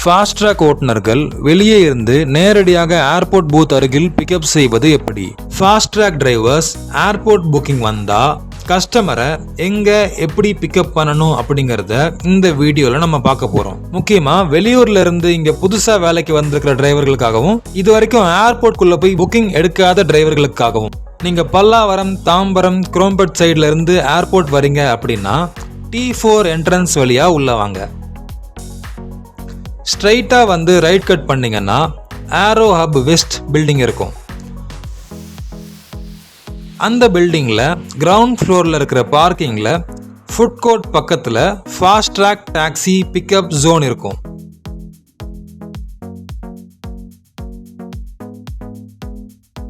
Fastrack ஓட்டுநர்கள் வெளியே இருந்து நேரடியாக ஏர்போர்ட் பூத் அருகில் பிக்கப் செய்வது எப்படி? ஃபாஸ்ட்ராக் டிரைவர்ஸ் ஏர்போர்ட் புக்கிங் வந்தா கஸ்டமரை எங்க எப்படி பிக்கப் பண்ணணும் அப்படிங்கறத இந்த வீடியோல நம்ம பார்க்க போறோம். முக்கியமா வெளியூர்ல இருந்து இங்க புதுசா வேலைக்கு வந்திருக்கிற டிரைவர்களுக்காகவும் இது வரைக்கும் ஏர்போர்ட் குள்ள போய் புக்கிங் எடுக்காத டிரைவர்களுக்காகவும். நீங்க பல்லாவரம், தாம்பரம், குரோம்பேட் சைட்ல இருந்து ஏர்போர்ட் வரீங்க அப்படின்னா T4 என்ட்ரன்ஸ் வழியா உள்ள வாங்க. ஸ்ட்ரைட்டா வந்து ரைட் கட் பண்ணீங்கன்னா AEROHUB West பில்டிங் இருக்கும். அந்த பில்டிங்ல கிரவுண்ட் ஃப்ளோர்ல இருக்கிற பார்க்கிங்ல ஃபுட் கோர்ட் பக்கத்துல ஃபாஸ்ட்ராக் டாக்ஸி பிக்கப் ஜோன் இருக்கும்.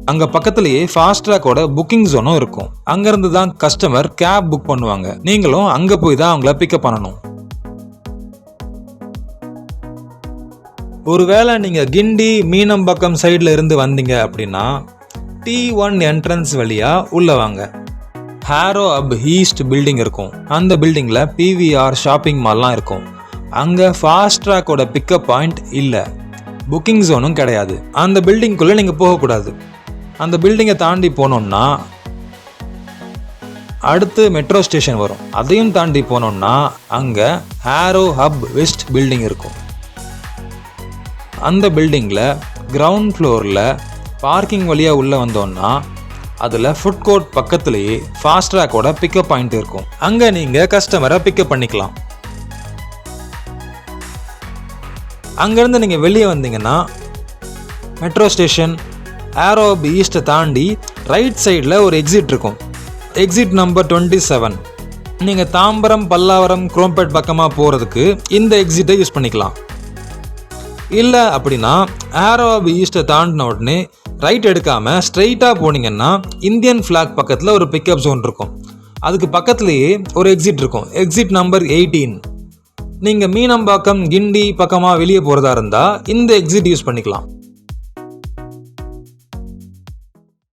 அங்க பக்கத்திலேயே ஃபாஸ்ட்ராக்கோட புக்கிங் ஜோனும் இருக்கும். அங்கிருந்து தான் கஸ்டமர் கேப் புக் பண்ணுவாங்க. நீங்களும் அங்க போய் தான் அவங்கள பிக்கப் பண்ணணும். ஒருவேளை நீங்க கிண்டி மீனம்பாக்கம் சைட்ல இருந்து வந்தீங்க அப்படின்னா T1 என்ட்ரன்ஸ் வழியா உள்ள வாங்க. AEROHUB ஈஸ்ட் பில்டிங் இருக்கும். அந்த பில்டிங்ல PVR ஷாப்பிங் மால்லாம் இருக்கும். அங்க ஃபாஸ்ட்ராக்கோட பிக்கப் பாயிண்ட் இல்ல, புக்கிங் ஜோனும் கிடையாது. அந்த பில்டிங்குள்ள நீங்க போகக்கூடாது. அந்த பில்டிங்கை தாண்டி போனோம்னா அடுத்து மெட்ரோ ஸ்டேஷன் வரும். அதையும் தாண்டி போனோம்னா அங்க AEROHUB West பில்டிங் இருக்கும். அந்த பில்டிங்ல கிரவுண்ட் ஃப்ளோர்ல பார்க்கிங் வழியா உள்ள வந்தோம்னா அதுல ஃபுட் கோர்ட் பக்கத்திலேயே ஃபாஸ்ட்ராக்கோட பிக்கப் பாயிண்ட் இருக்கும். அங்க நீங்க கஸ்டமரை பிக்கப் பண்ணிக்கலாம். அங்கிருந்து நீங்க வெளியே வந்தீங்கன்னா மெட்ரோ ஸ்டேஷன் AEROHUB ஈஸ்ட்டை தாண்டி ரைட் சைடில் ஒரு எக்ஸிட் இருக்கும். Exit number 27. நீங்கள் தாம்பரம், பல்லாவரம், குரோம்பேட் பக்கமாக போகிறதுக்கு இந்த எக்ஸிட்டை யூஸ் பண்ணிக்கலாம். இல்லை அப்படின்னா AEROHUB ஈஸ்ட்டை தாண்டின உடனே ரைட் எடுக்காமல் ஸ்ட்ரைட்டாக போனீங்கன்னா இந்தியன் ஃப்ளாக் பக்கத்தில் ஒரு பிக்கப் ஜோன் இருக்கும். அதுக்கு பக்கத்துலேயே ஒரு எக்ஸிட் இருக்கும். Exit number 18. நீங்கள் மீனம்பாக்கம், கிண்டி பக்கமாக வெளியே போகிறதா இருந்தால் இந்த எக்ஸிட் யூஸ் பண்ணிக்கலாம்.